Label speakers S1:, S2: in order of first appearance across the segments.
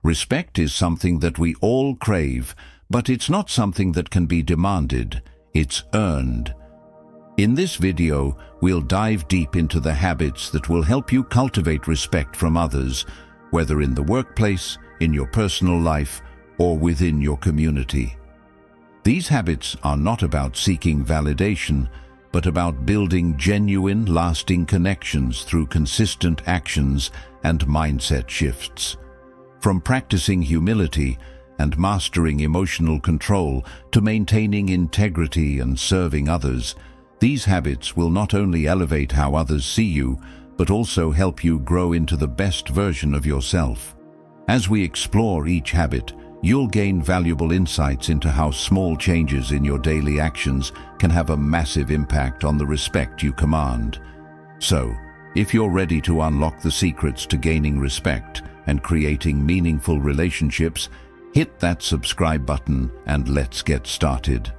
S1: Respect is something that we all crave, but it's not something that can be demanded. It's earned. In this video, we'll dive deep into the habits that will help you cultivate respect from others, whether in the workplace, in your personal life, or within your community. These habits are not about seeking validation, but about building genuine, lasting connections through consistent actions and mindset shifts. From practicing humility and mastering emotional control to maintaining integrity and serving others, these habits will not only elevate how others see you, but also help you grow into the best version of yourself. As we explore each habit, you'll gain valuable insights into how small changes in your daily actions can have a massive impact on the respect you command. So, if you're ready to unlock the secrets to gaining respect and creating meaningful relationships, hit that subscribe button and let's get started.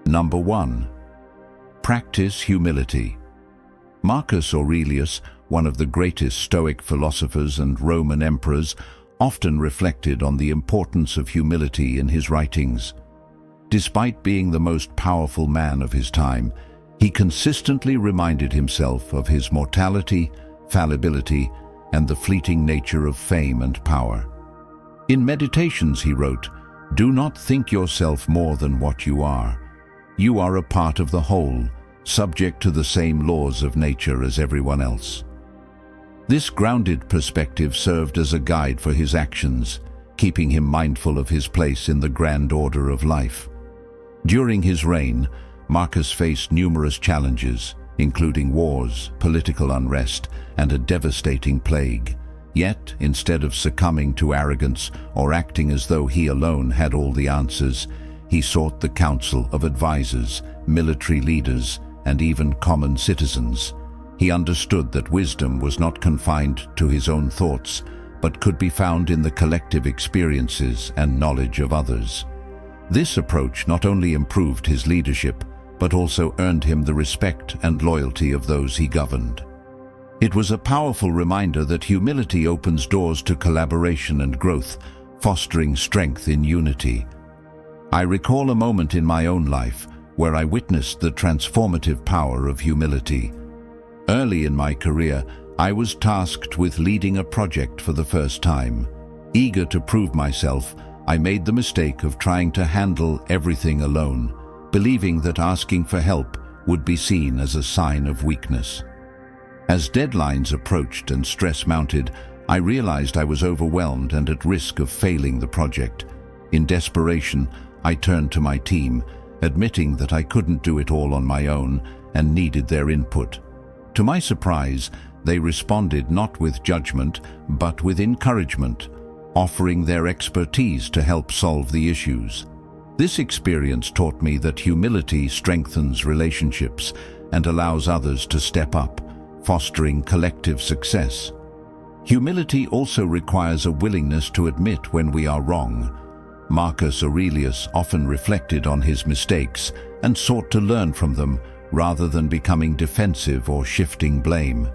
S1: Number 1. Practice humility. Marcus Aurelius, one of the greatest Stoic philosophers and Roman emperors, often reflected on the importance of humility in his writings. Despite being the most powerful man of his time, he consistently reminded himself of his mortality, fallibility, and the fleeting nature of fame and power. In Meditations he wrote, "Do not think yourself more than what you are. You are a part of the whole, subject to the same laws of nature as everyone else." This grounded perspective served as a guide for his actions, keeping him mindful of his place in the grand order of life. During his reign, Marcus faced numerous challenges, including wars, political unrest, and a devastating plague. Yet, instead of succumbing to arrogance or acting as though he alone had all the answers, he sought the counsel of advisors, military leaders, and even common citizens. He understood that wisdom was not confined to his own thoughts, but could be found in the collective experiences and knowledge of others. This approach not only improved his leadership, but also earned him the respect and loyalty of those he governed. It was a powerful reminder that humility opens doors to collaboration and growth, fostering strength in unity. I recall a moment in my own life where I witnessed the transformative power of humility. Early in my career, I was tasked with leading a project for the first time. Eager to prove myself, I made the mistake of trying to handle everything alone, believing that asking for help would be seen as a sign of weakness. As deadlines approached and stress mounted, I realized I was overwhelmed and at risk of failing the project. In desperation, I turned to my team, admitting that I couldn't do it all on my own and needed their input. To my surprise, they responded not with judgment, but with encouragement, offering their expertise to help solve the issues. This experience taught me that humility strengthens relationships and allows others to step up, fostering collective success. Humility also requires a willingness to admit when we are wrong. Marcus Aurelius often reflected on his mistakes and sought to learn from them, rather than becoming defensive or shifting blame.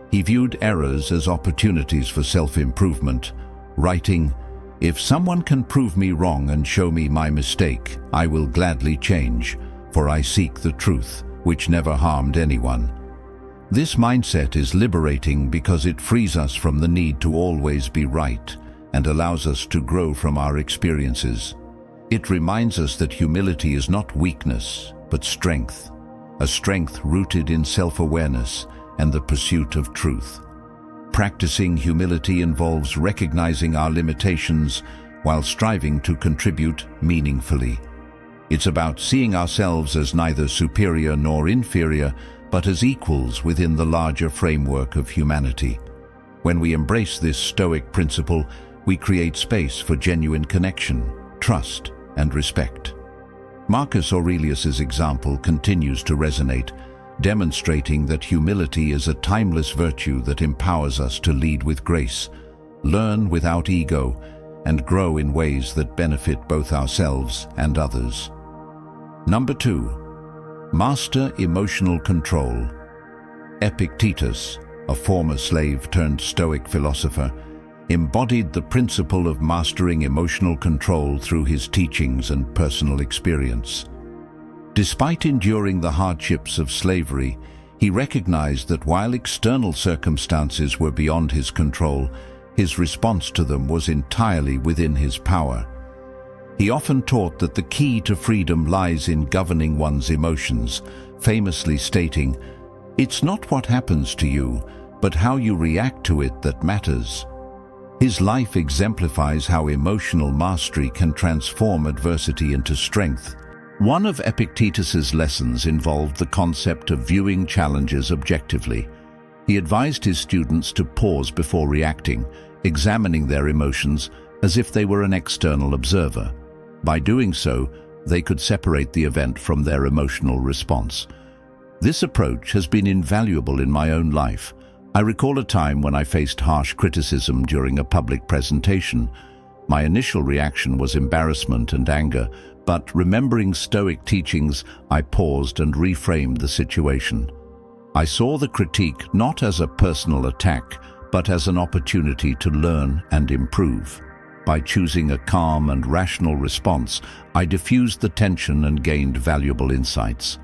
S1: He viewed errors as opportunities for self-improvement, writing, "If someone can prove me wrong and show me my mistake, I will gladly change, for I seek the truth, which never harmed anyone." This mindset is liberating because it frees us from the need to always be right and allows us to grow from our experiences. It reminds us that humility is not weakness, but strength. A strength rooted in self-awareness and the pursuit of truth. Practicing humility involves recognizing our limitations while striving to contribute meaningfully. It's about seeing ourselves as neither superior nor inferior, but as equals within the larger framework of humanity. When we embrace this Stoic principle, we create space for genuine connection, trust, and respect. Marcus Aurelius's example continues to resonate, demonstrating that humility is a timeless virtue that empowers us to lead with grace, learn without ego, and grow in ways that benefit both ourselves and others. Number 2. Master emotional control. Epictetus, a former slave turned Stoic philosopher, embodied the principle of mastering emotional control through his teachings and personal experience. Despite enduring the hardships of slavery, he recognized that while external circumstances were beyond his control, his response to them was entirely within his power. He often taught that the key to freedom lies in governing one's emotions, famously stating, "It's not what happens to you, but how you react to it that matters." His life exemplifies how emotional mastery can transform adversity into strength. One of Epictetus's lessons involved the concept of viewing challenges objectively. He advised his students to pause before reacting, examining their emotions as if they were an external observer. By doing so, they could separate the event from their emotional response. This approach has been invaluable in my own life. I recall a time when I faced harsh criticism during a public presentation. My initial reaction was embarrassment and anger, but remembering Stoic teachings, I paused and reframed the situation. I saw the critique not as a personal attack, but as an opportunity to learn and improve. By choosing a calm and rational response, I diffused the tension and gained valuable insights.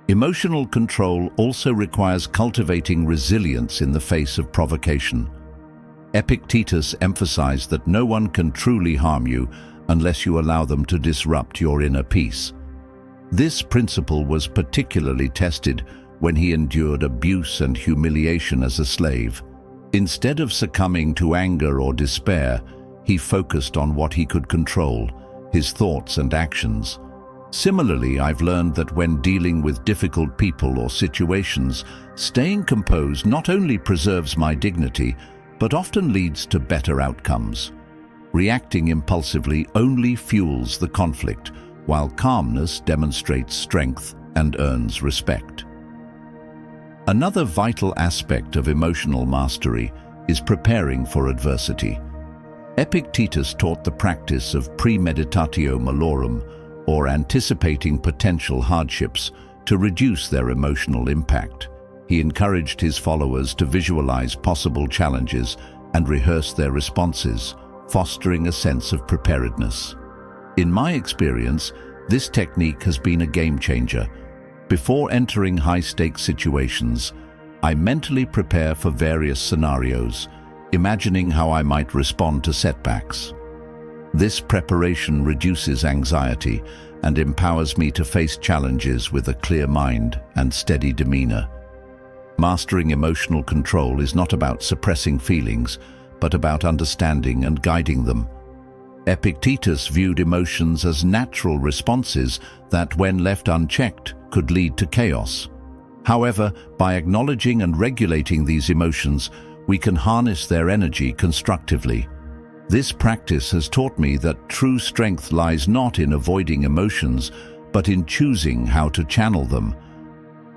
S1: Emotional control also requires cultivating resilience in the face of provocation. Epictetus emphasized that no one can truly harm you unless you allow them to disrupt your inner peace. This principle was particularly tested when he endured abuse and humiliation as a slave. Instead of succumbing to anger or despair, he focused on what he could control, his thoughts and actions. Similarly, I've learned that when dealing with difficult people or situations, staying composed not only preserves my dignity, but often leads to better outcomes. Reacting impulsively only fuels the conflict, while calmness demonstrates strength and earns respect. Another vital aspect of emotional mastery is preparing for adversity. Epictetus taught the practice of premeditatio malorum, or anticipating potential hardships, to reduce their emotional impact. He encouraged his followers to visualize possible challenges and rehearse their responses, fostering a sense of preparedness. In my experience, this technique has been a game changer. Before entering high-stakes situations, I mentally prepare for various scenarios, imagining how I might respond to setbacks. This preparation reduces anxiety and empowers me to face challenges with a clear mind and steady demeanor. Mastering emotional control is not about suppressing feelings, but about understanding and guiding them. Epictetus viewed emotions as natural responses that, when left unchecked, could lead to chaos. However, by acknowledging and regulating these emotions, we can harness their energy constructively. This practice has taught me that true strength lies not in avoiding emotions, but in choosing how to channel them.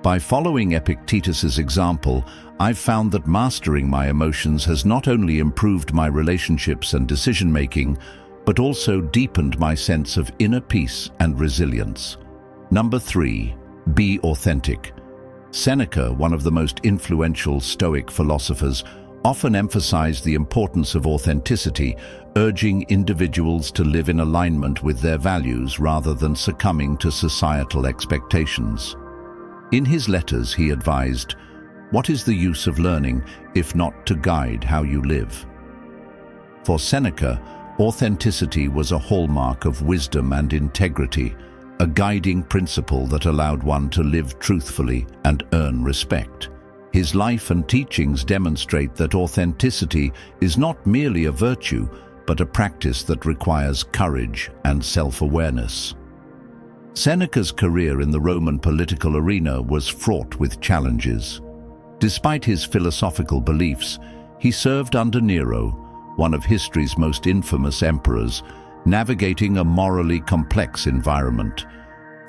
S1: By following Epictetus's example, I've found that mastering my emotions has not only improved my relationships and decision-making, but also deepened my sense of inner peace and resilience. Number 3, be authentic. Seneca, one of the most influential Stoic philosophers, often emphasized the importance of authenticity, urging individuals to live in alignment with their values rather than succumbing to societal expectations. In his letters, he advised, "What is the use of learning if not to guide how you live?" For Seneca, authenticity was a hallmark of wisdom and integrity, a guiding principle that allowed one to live truthfully and earn respect. His life and teachings demonstrate that authenticity is not merely a virtue, but a practice that requires courage and self-awareness. Seneca's career in the Roman political arena was fraught with challenges. Despite his philosophical beliefs, he served under Nero, one of history's most infamous emperors, navigating a morally complex environment.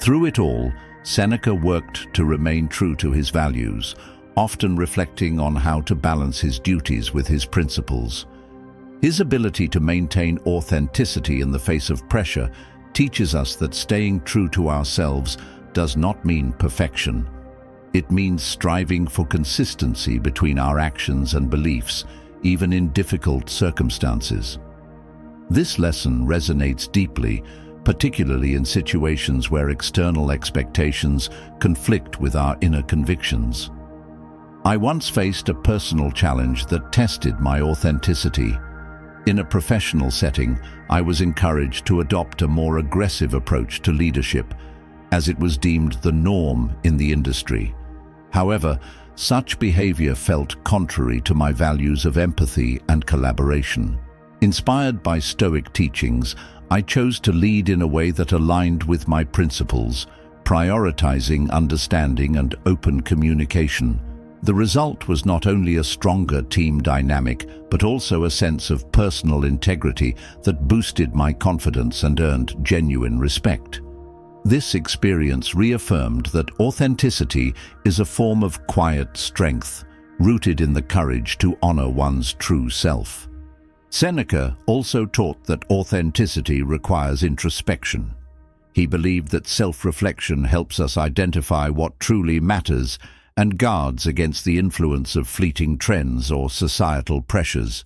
S1: Through it all, Seneca worked to remain true to his values, often reflecting on how to balance his duties with his principles. His ability to maintain authenticity in the face of pressure teaches us that staying true to ourselves does not mean perfection. It means striving for consistency between our actions and beliefs, even in difficult circumstances. This lesson resonates deeply, particularly in situations where external expectations conflict with our inner convictions. I once faced a personal challenge that tested my authenticity. In a professional setting, I was encouraged to adopt a more aggressive approach to leadership, as it was deemed the norm in the industry. However, such behavior felt contrary to my values of empathy and collaboration. Inspired by Stoic teachings, I chose to lead in a way that aligned with my principles, prioritizing understanding and open communication. The result was not only a stronger team dynamic, but also a sense of personal integrity that boosted my confidence and earned genuine respect. This experience reaffirmed that authenticity is a form of quiet strength, rooted in the courage to honor one's true self. Seneca also taught that authenticity requires introspection. He believed that self-reflection helps us identify what truly matters and guards against the influence of fleeting trends or societal pressures.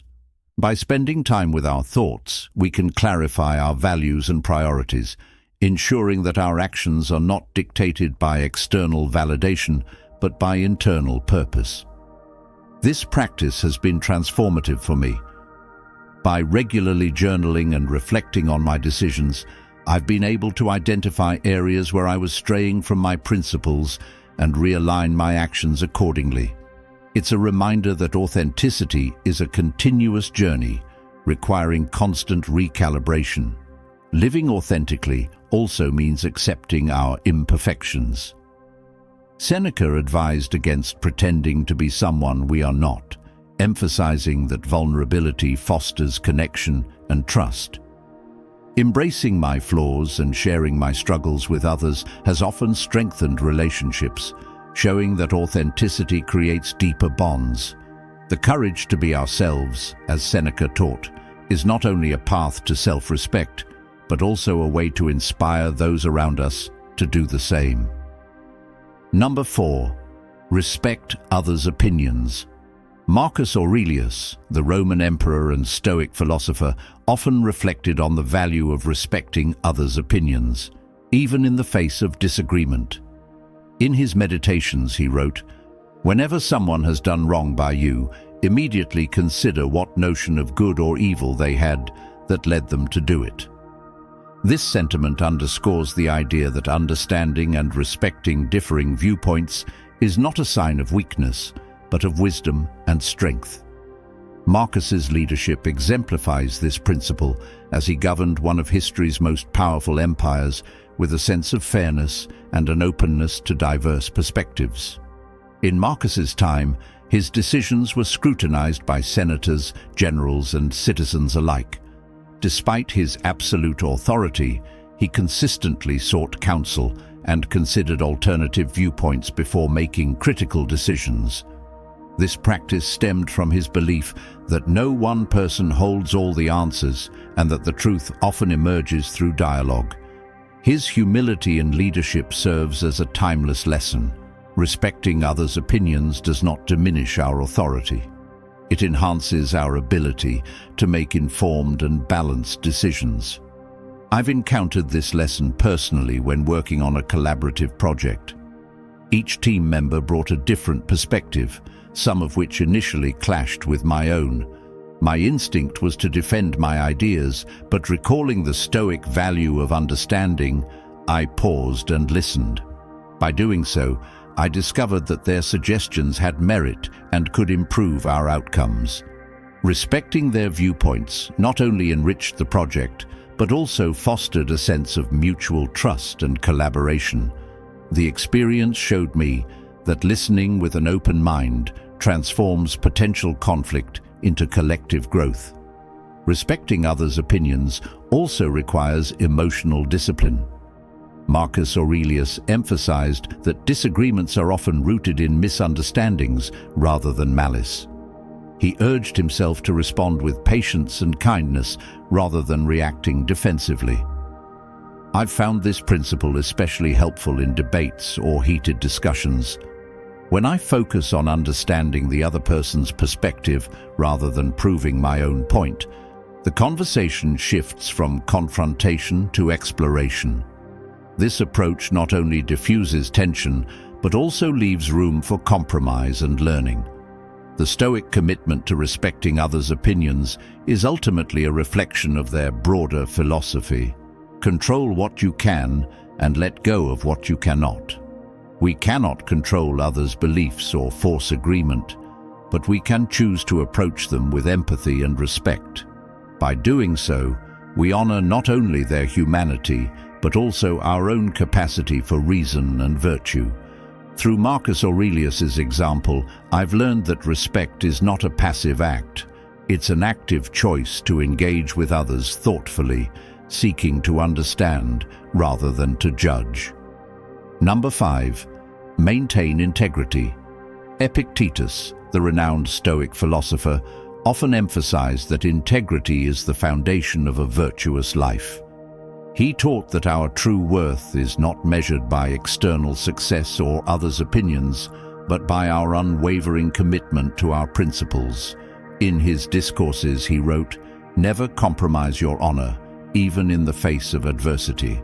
S1: By spending time with our thoughts, we can clarify our values and priorities, ensuring that our actions are not dictated by external validation, but by internal purpose. This practice has been transformative for me. By regularly journaling and reflecting on my decisions, I've been able to identify areas where I was straying from my principles and realign my actions accordingly. It's a reminder that authenticity is a continuous journey, requiring constant recalibration. Living authentically also means accepting our imperfections. Seneca advised against pretending to be someone we are not, emphasizing that vulnerability fosters connection and trust. Embracing my flaws and sharing my struggles with others has often strengthened relationships, showing that authenticity creates deeper bonds. The courage to be ourselves, as Seneca taught, is not only a path to self-respect, but also a way to inspire those around us to do the same. Number 4. Respect others' opinions. Marcus Aurelius, the Roman emperor and Stoic philosopher, often reflected on the value of respecting others' opinions, even in the face of disagreement. In his Meditations, he wrote, "Whenever someone has done wrong by you, immediately consider what notion of good or evil they had that led them to do it." This sentiment underscores the idea that understanding and respecting differing viewpoints is not a sign of weakness, but of wisdom and strength. Marcus's leadership exemplifies this principle as he governed one of history's most powerful empires with a sense of fairness and an openness to diverse perspectives. In Marcus's time, his decisions were scrutinized by senators, generals, and citizens alike. Despite his absolute authority, he consistently sought counsel and considered alternative viewpoints before making critical decisions. This practice stemmed from his belief that no one person holds all the answers and that the truth often emerges through dialogue. His humility and leadership serves as a timeless lesson. Respecting others' opinions does not diminish our authority. It enhances our ability to make informed and balanced decisions. I've encountered this lesson personally when working on a collaborative project. Each team member brought a different perspective, some of which initially clashed with my own. My instinct was to defend my ideas, but recalling the Stoic value of understanding, I paused and listened. By doing so, I discovered that their suggestions had merit and could improve our outcomes. Respecting their viewpoints not only enriched the project, but also fostered a sense of mutual trust and collaboration. The experience showed me that listening with an open mind transforms potential conflict into collective growth. Respecting others' opinions also requires emotional discipline. Marcus Aurelius emphasized that disagreements are often rooted in misunderstandings rather than malice. He urged himself to respond with patience and kindness rather than reacting defensively. I've found this principle especially helpful in debates or heated discussions. When I focus on understanding the other person's perspective rather than proving my own point, the conversation shifts from confrontation to exploration. This approach not only diffuses tension, but also leaves room for compromise and learning. The Stoic commitment to respecting others' opinions is ultimately a reflection of their broader philosophy. Control what you can and let go of what you cannot. We cannot control others' beliefs or force agreement, but we can choose to approach them with empathy and respect. By doing so, we honor not only their humanity, but also our own capacity for reason and virtue. Through Marcus Aurelius's example, I've learned that respect is not a passive act. It's an active choice to engage with others thoughtfully, seeking to understand rather than to judge. Number 5. Maintain integrity. Epictetus, the renowned Stoic philosopher, often emphasized that integrity is the foundation of a virtuous life. He taught that our true worth is not measured by external success or others' opinions, but by our unwavering commitment to our principles. In his discourses, he wrote, "Never compromise your honor, even in the face of adversity."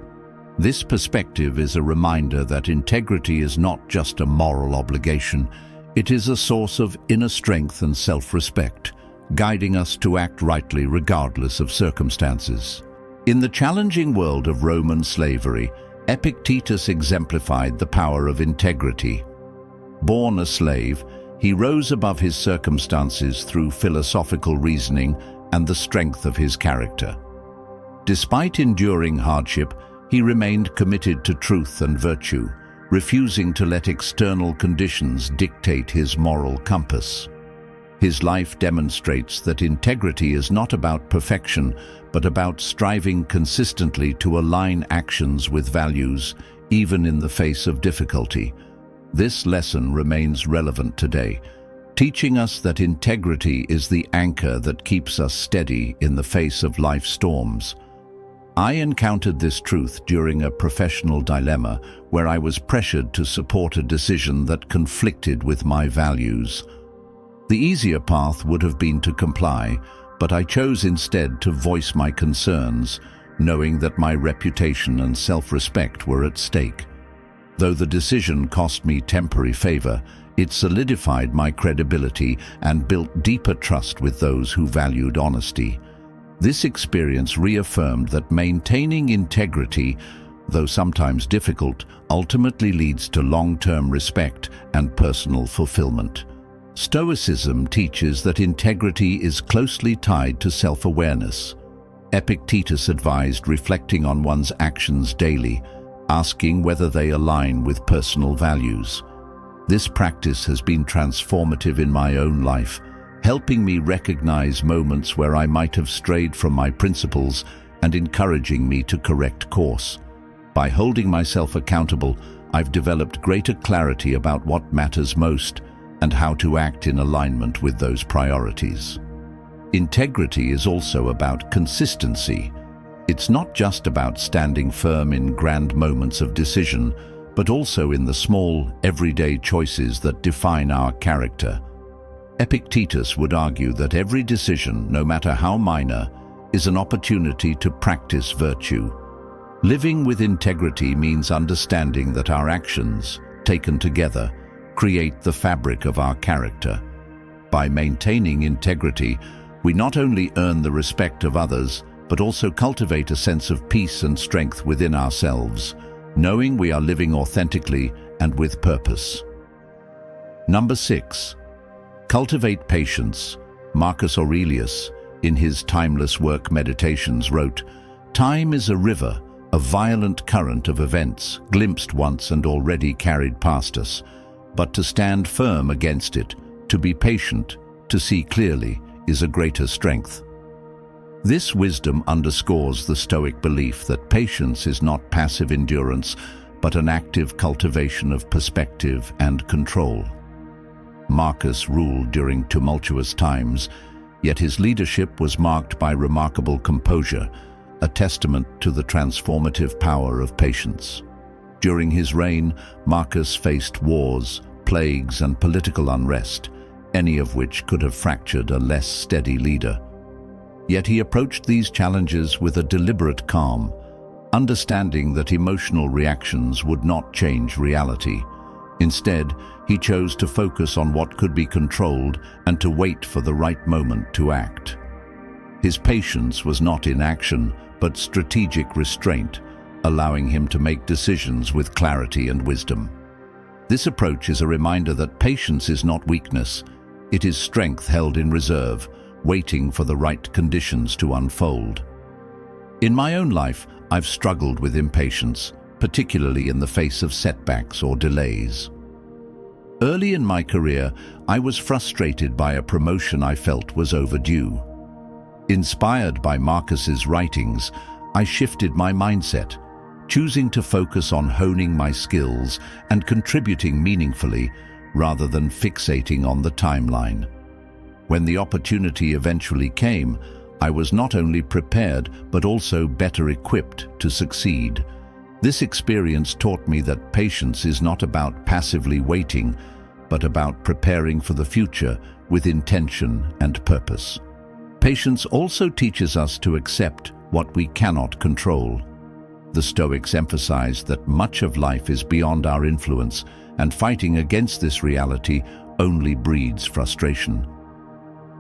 S1: This perspective is a reminder that integrity is not just a moral obligation, it is a source of inner strength and self-respect, guiding us to act rightly regardless of circumstances. In the challenging world of Roman slavery, Epictetus exemplified the power of integrity. Born a slave, he rose above his circumstances through philosophical reasoning and the strength of his character. Despite enduring hardship, he remained committed to truth and virtue, refusing to let external conditions dictate his moral compass. His life demonstrates that integrity is not about perfection, but about striving consistently to align actions with values, even in the face of difficulty. This lesson remains relevant today, teaching us that integrity is the anchor that keeps us steady in the face of life's storms. I encountered this truth during a professional dilemma where I was pressured to support a decision that conflicted with my values. The easier path would have been to comply, but I chose instead to voice my concerns, knowing that my reputation and self-respect were at stake. Though the decision cost me temporary favor, it solidified my credibility and built deeper trust with those who valued honesty. This experience reaffirmed that maintaining integrity, though sometimes difficult, ultimately leads to long-term respect and personal fulfillment. Stoicism teaches that integrity is closely tied to self-awareness. Epictetus advised reflecting on one's actions daily, asking whether they align with personal values. This practice has been transformative in my own life, helping me recognize moments where I might have strayed from my principles and encouraging me to correct course. By holding myself accountable, I've developed greater clarity about what matters most and how to act in alignment with those priorities. Integrity is also about consistency. It's not just about standing firm in grand moments of decision, but also in the small, everyday choices that define our character. Epictetus would argue that every decision, no matter how minor, is an opportunity to practice virtue. Living with integrity means understanding that our actions, taken together, create the fabric of our character. By maintaining integrity, we not only earn the respect of others, but also cultivate a sense of peace and strength within ourselves, knowing we are living authentically and with purpose. Number 6. Cultivate patience. Marcus Aurelius, in his timeless work Meditations, wrote, "Time is a river, a violent current of events, glimpsed once and already carried past us. But to stand firm against it, to be patient, to see clearly, is a greater strength." This wisdom underscores the Stoic belief that patience is not passive endurance, but an active cultivation of perspective and control. Marcus ruled during tumultuous times, yet his leadership was marked by remarkable composure, a testament to the transformative power of patience. During his reign, Marcus faced wars, plagues, and political unrest, any of which could have fractured a less steady leader. Yet he approached these challenges with a deliberate calm, understanding that emotional reactions would not change reality. Instead, he chose to focus on what could be controlled and to wait for the right moment to act. His patience was not inaction, but strategic restraint, allowing him to make decisions with clarity and wisdom. This approach is a reminder that patience is not weakness. It is strength held in reserve, waiting for the right conditions to unfold. In my own life, I've struggled with impatience, particularly in the face of setbacks or delays. Early in my career, I was frustrated by a promotion I felt was overdue. Inspired by Marcus's writings, I shifted my mindset, choosing to focus on honing my skills and contributing meaningfully rather than fixating on the timeline. When the opportunity eventually came, I was not only prepared but also better equipped to succeed. This experience taught me that patience is not about passively waiting, but about preparing for the future with intention and purpose. Patience also teaches us to accept what we cannot control. The Stoics emphasized that much of life is beyond our influence, and fighting against this reality only breeds frustration.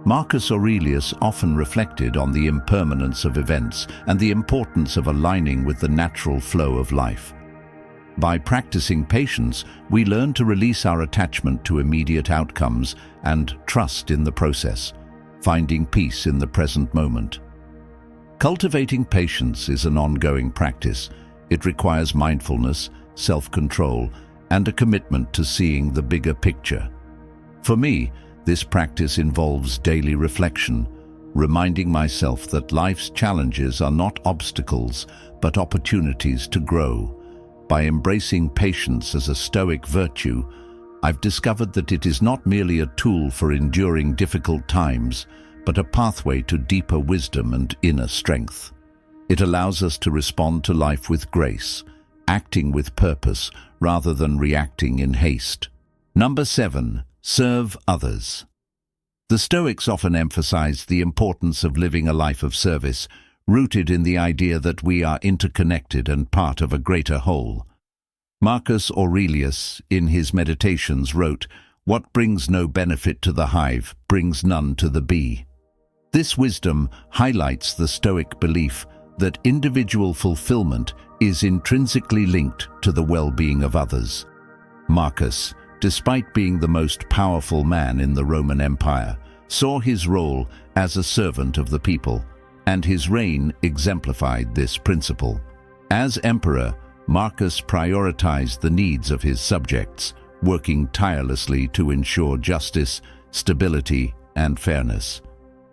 S1: Marcus Aurelius often reflected on the impermanence of events and the importance of aligning with the natural flow of life. By practicing patience, we learn to release our attachment to immediate outcomes and trust in the process, finding peace in the present moment. Cultivating patience is an ongoing practice. It requires mindfulness, self-control, and a commitment to seeing the bigger picture. For me, this practice involves daily reflection, reminding myself that life's challenges are not obstacles, but opportunities to grow. By embracing patience as a Stoic virtue, I've discovered that it is not merely a tool for enduring difficult times, but a pathway to deeper wisdom and inner strength. It allows us to respond to life with grace, acting with purpose rather than reacting in haste. Number 7. Serve others. The Stoics often emphasized the importance of living a life of service, rooted in the idea that we are interconnected and part of a greater whole. Marcus Aurelius, in his Meditations, wrote, "What brings no benefit to the hive brings none to the bee." This wisdom highlights the Stoic belief that individual fulfillment is intrinsically linked to the well-being of others. Marcus, despite being the most powerful man in the Roman Empire, saw his role as a servant of the people, and his reign exemplified this principle. As emperor, Marcus prioritized the needs of his subjects, working tirelessly to ensure justice, stability, and fairness.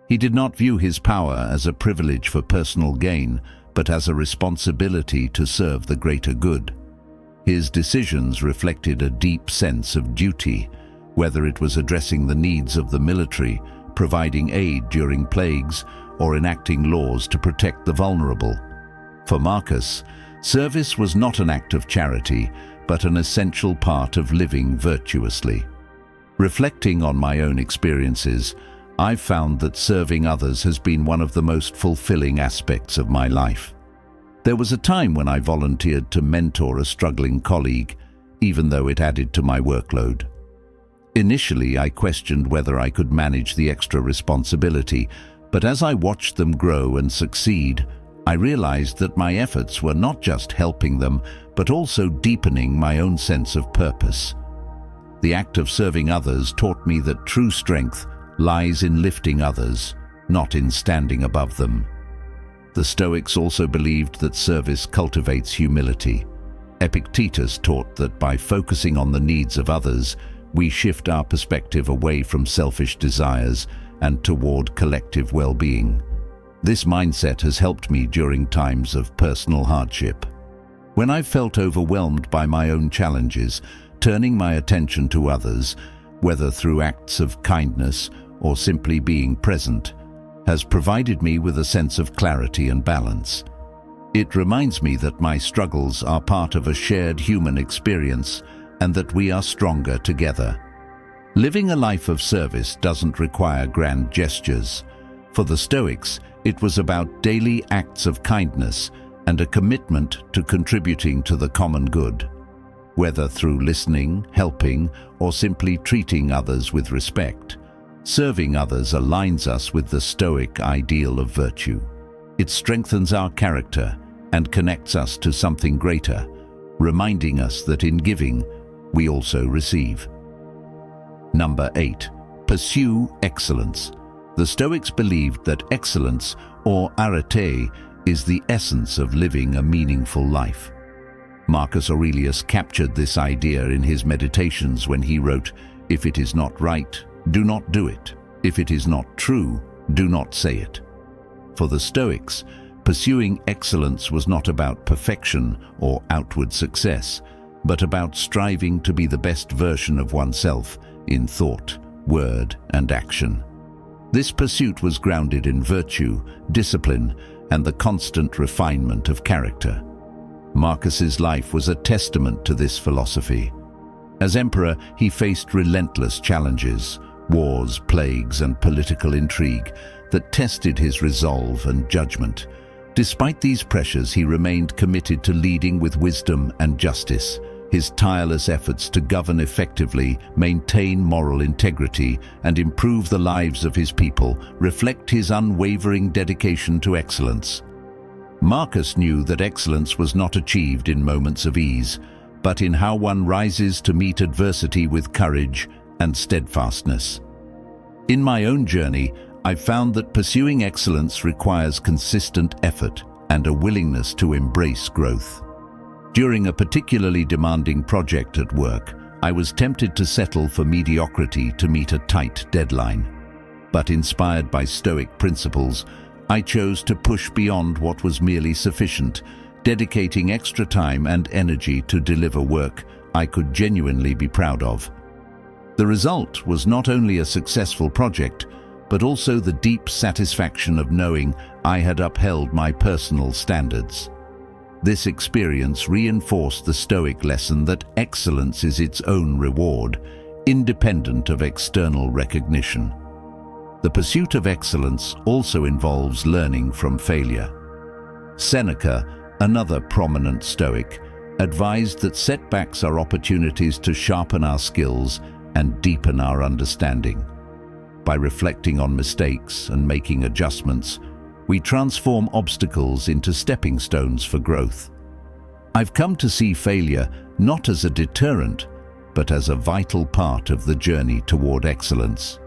S1: He did not view his power as a privilege for personal gain, but as a responsibility to serve the greater good. His decisions reflected a deep sense of duty, whether it was addressing the needs of the military, providing aid during plagues, or enacting laws to protect the vulnerable. For Marcus, service was not an act of charity, but an essential part of living virtuously. Reflecting on my own experiences, I've found that serving others has been one of the most fulfilling aspects of my life. There was a time when I volunteered to mentor a struggling colleague, even though it added to my workload. Initially, I questioned whether I could manage the extra responsibility, but as I watched them grow and succeed, I realized that my efforts were not just helping them, but also deepening my own sense of purpose. The act of serving others taught me that true strength lies in lifting others, not in standing above them. The Stoics also believed that service cultivates humility. Epictetus taught that by focusing on the needs of others, we shift our perspective away from selfish desires and toward collective well-being. This mindset has helped me during times of personal hardship. When I've felt overwhelmed by my own challenges, turning my attention to others, whether through acts of kindness or simply being present, has provided me with a sense of clarity and balance. It reminds me that my struggles are part of a shared human experience, and that we are stronger together. Living a life of service doesn't require grand gestures. For the Stoics, it was about daily acts of kindness and a commitment to contributing to the common good. Whether through listening, helping, or simply treating others with respect, serving others aligns us with the Stoic ideal of virtue. It strengthens our character and connects us to something greater, reminding us that in giving, we also receive. Number 8. Pursue excellence. The Stoics believed that excellence, or arete, is the essence of living a meaningful life. Marcus Aurelius captured this idea in his Meditations when he wrote, "If it is not right, do not do it. If it is not true, do not say it." For the Stoics, pursuing excellence was not about perfection or outward success, but about striving to be the best version of oneself in thought, word, and action. This pursuit was grounded in virtue, discipline, and the constant refinement of character. Marcus's life was a testament to this philosophy. As emperor, he faced relentless challenges, wars, plagues, and political intrigue that tested his resolve and judgment. Despite these pressures, he remained committed to leading with wisdom and justice. His tireless efforts to govern effectively, maintain moral integrity, and improve the lives of his people reflect his unwavering dedication to excellence. Marcus knew that excellence was not achieved in moments of ease, but in how one rises to meet adversity with courage and steadfastness. In my own journey, I've found that pursuing excellence requires consistent effort and a willingness to embrace growth. During a particularly demanding project at work, I was tempted to settle for mediocrity to meet a tight deadline. But inspired by Stoic principles, I chose to push beyond what was merely sufficient, dedicating extra time and energy to deliver work I could genuinely be proud of. The result was not only a successful project, but also the deep satisfaction of knowing I had upheld my personal standards. This experience reinforced the Stoic lesson that excellence is its own reward, independent of external recognition. The pursuit of excellence also involves learning from failure. Seneca, another prominent Stoic, advised that setbacks are opportunities to sharpen our skills and deepen our understanding. By reflecting on mistakes and making adjustments, we transform obstacles into stepping stones for growth. I've come to see failure not as a deterrent, but as a vital part of the journey toward excellence.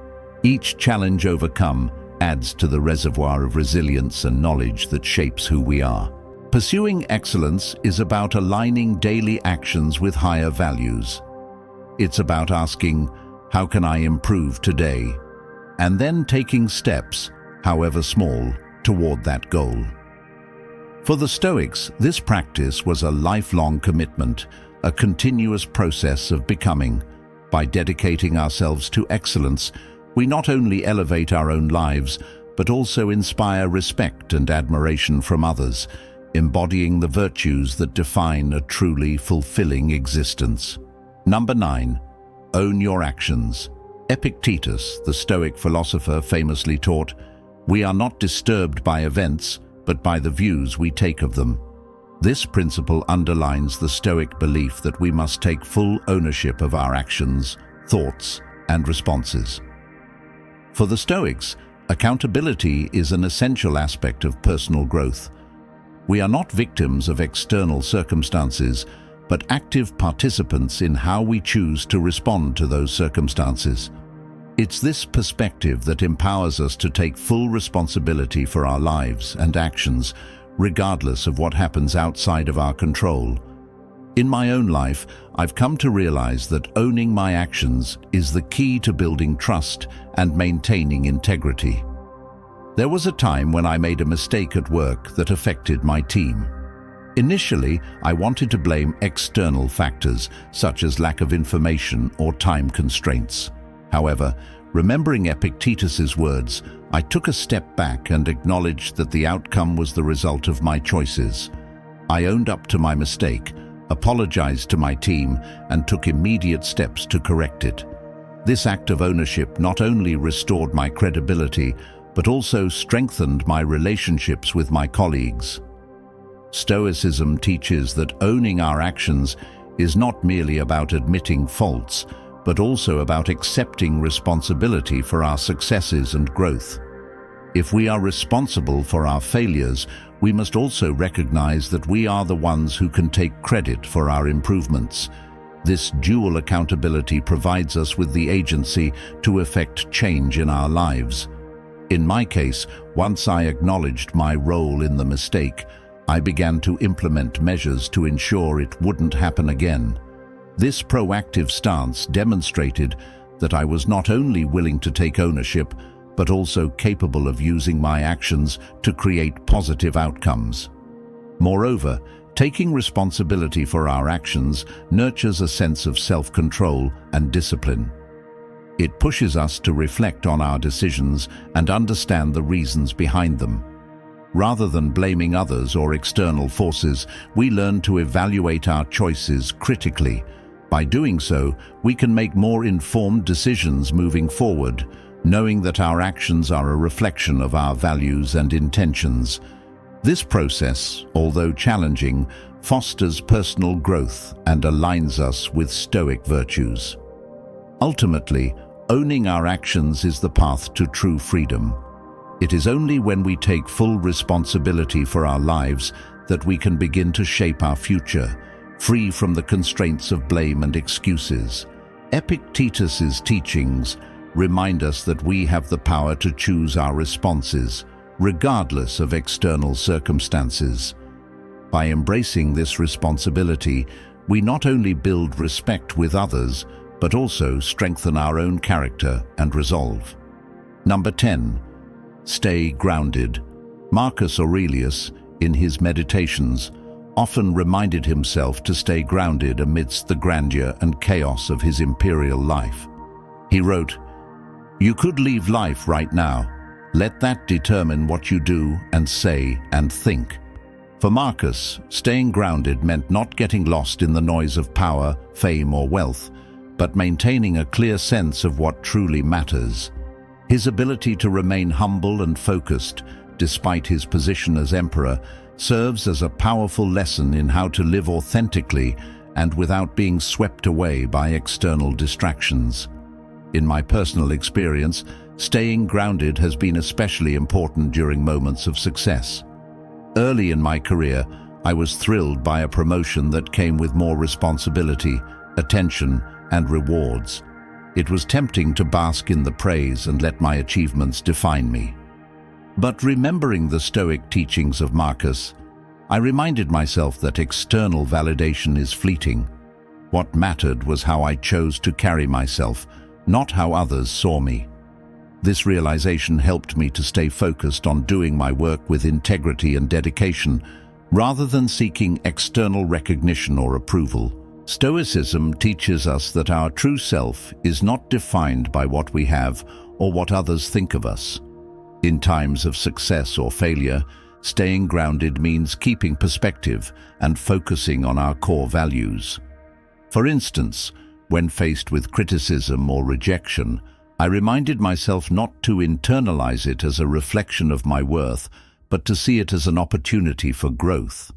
S1: Each challenge overcome adds to the reservoir of resilience and knowledge that shapes who we are. Pursuing excellence is about aligning daily actions with higher values. It's about asking, how can I improve today? And then taking steps, however small, toward that goal. For the Stoics, this practice was a lifelong commitment, a continuous process of becoming. By dedicating ourselves to excellence, we not only elevate our own lives, but also inspire respect and admiration from others, embodying the virtues that define a truly fulfilling existence. Number 9. Own your actions. Epictetus, the Stoic philosopher, famously taught, "We are not disturbed by events, but by the views we take of them." This principle underlines the Stoic belief that we must take full ownership of our actions, thoughts, and responses. For the Stoics, accountability is an essential aspect of personal growth. We are not victims of external circumstances, but active participants in how we choose to respond to those circumstances. It's this perspective that empowers us to take full responsibility for our lives and actions, regardless of what happens outside of our control. In my own life, I've come to realize that owning my actions is the key to building trust and maintaining integrity. There was a time when I made a mistake at work that affected my team. Initially, I wanted to blame external factors, such as lack of information or time constraints. However, remembering Epictetus's words, I took a step back and acknowledged that the outcome was the result of my choices. I owned up to my mistake, apologized to my team, and took immediate steps to correct it. This act of ownership not only restored my credibility, but also strengthened my relationships with my colleagues. Stoicism teaches that owning our actions is not merely about admitting faults, but also about accepting responsibility for our successes and growth. If we are responsible for our failures, we must also recognize that we are the ones who can take credit for our improvements. This dual accountability provides us with the agency to effect change in our lives. In my case, once I acknowledged my role in the mistake, I began to implement measures to ensure it wouldn't happen again. This proactive stance demonstrated that I was not only willing to take ownership, but also capable of using my actions to create positive outcomes. Moreover, taking responsibility for our actions nurtures a sense of self-control and discipline. It pushes us to reflect on our decisions and understand the reasons behind them. Rather than blaming others or external forces, we learn to evaluate our choices critically. By doing so, we can make more informed decisions moving forward, knowing that our actions are a reflection of our values and intentions. This process, although challenging, fosters personal growth and aligns us with Stoic virtues. Ultimately, owning our actions is the path to true freedom. It is only when we take full responsibility for our lives that we can begin to shape our future, free from the constraints of blame and excuses. Epictetus's teachings remind us that we have the power to choose our responses, regardless of external circumstances. By embracing this responsibility, we not only build respect with others, but also strengthen our own character and resolve. Number 10. Stay grounded. Marcus Aurelius, in his Meditations, often reminded himself to stay grounded amidst the grandeur and chaos of his imperial life. He wrote, "You could leave life right now. Let that determine what you do and say and think." For Marcus, staying grounded meant not getting lost in the noise of power, fame, or wealth, but maintaining a clear sense of what truly matters. His ability to remain humble and focused, despite his position as emperor, serves as a powerful lesson in how to live authentically and without being swept away by external distractions. In my personal experience, staying grounded has been especially important during moments of success. Early in my career, I was thrilled by a promotion that came with more responsibility, attention, and rewards. It was tempting to bask in the praise and let my achievements define me. But remembering the Stoic teachings of Marcus, I reminded myself that external validation is fleeting. What mattered was how I chose to carry myself, not how others saw me. This realization helped me to stay focused on doing my work with integrity and dedication, rather than seeking external recognition or approval. Stoicism teaches us that our true self is not defined by what we have or what others think of us. In times of success or failure, staying grounded means keeping perspective and focusing on our core values. For instance, when faced with criticism or rejection, I reminded myself not to internalize it as a reflection of my worth, but to see it as an opportunity for growth.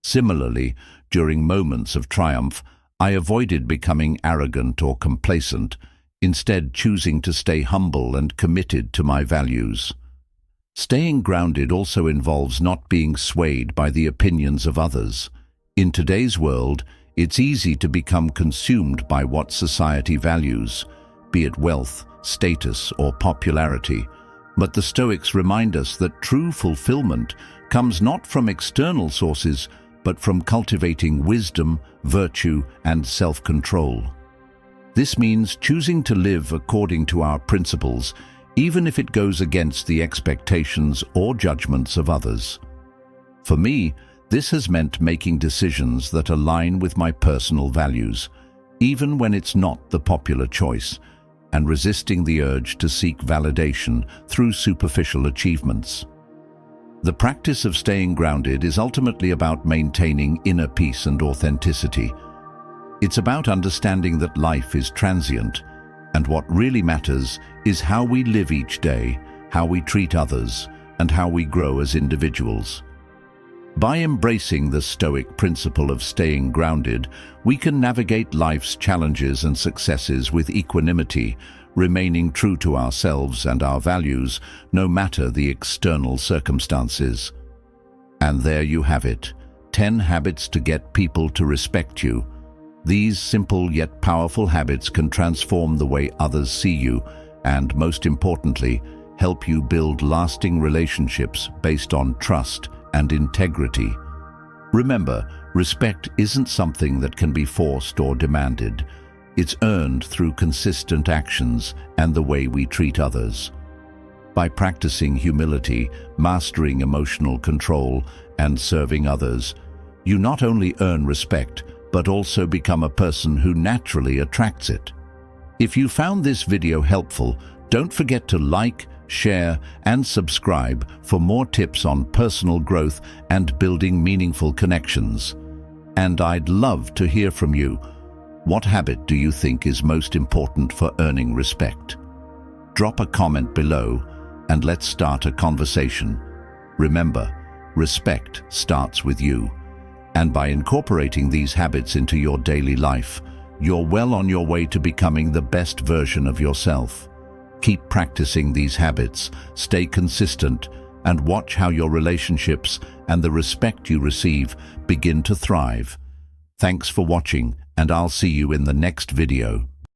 S1: Similarly, during moments of triumph, I avoided becoming arrogant or complacent, instead choosing to stay humble and committed to my values. Staying grounded also involves not being swayed by the opinions of others. In today's world, it's easy to become consumed by what society values, be it wealth, status, or popularity. But the Stoics remind us that true fulfillment comes not from external sources, but from cultivating wisdom, virtue, and self-control. This means choosing to live according to our principles, even if it goes against the expectations or judgments of others. For me, this has meant making decisions that align with my personal values, even when it's not the popular choice, and resisting the urge to seek validation through superficial achievements. The practice of staying grounded is ultimately about maintaining inner peace and authenticity. It's about understanding that life is transient, and what really matters is how we live each day, how we treat others, and how we grow as individuals. By embracing the Stoic principle of staying grounded, we can navigate life's challenges and successes with equanimity, remaining true to ourselves and our values, no matter the external circumstances. And there you have it, 10 habits to get people to respect you. These simple yet powerful habits can transform the way others see you and, most importantly, help you build lasting relationships based on trust and integrity. Remember, respect isn't something that can be forced or demanded. It's earned through consistent actions and the way we treat others. By practicing humility, mastering emotional control, and serving others, you not only earn respect, but also become a person who naturally attracts it. If you found this video helpful, don't forget to like, share, and subscribe for more tips on personal growth and building meaningful connections. And I'd love to hear from you. What habit do you think is most important for earning respect? Drop a comment below and let's start a conversation. Remember, respect starts with you. And by incorporating these habits into your daily life, you're well on your way to becoming the best version of yourself. Keep practicing these habits, stay consistent, and watch how your relationships and the respect you receive begin to thrive. Thanks for watching, and I'll see you in the next video.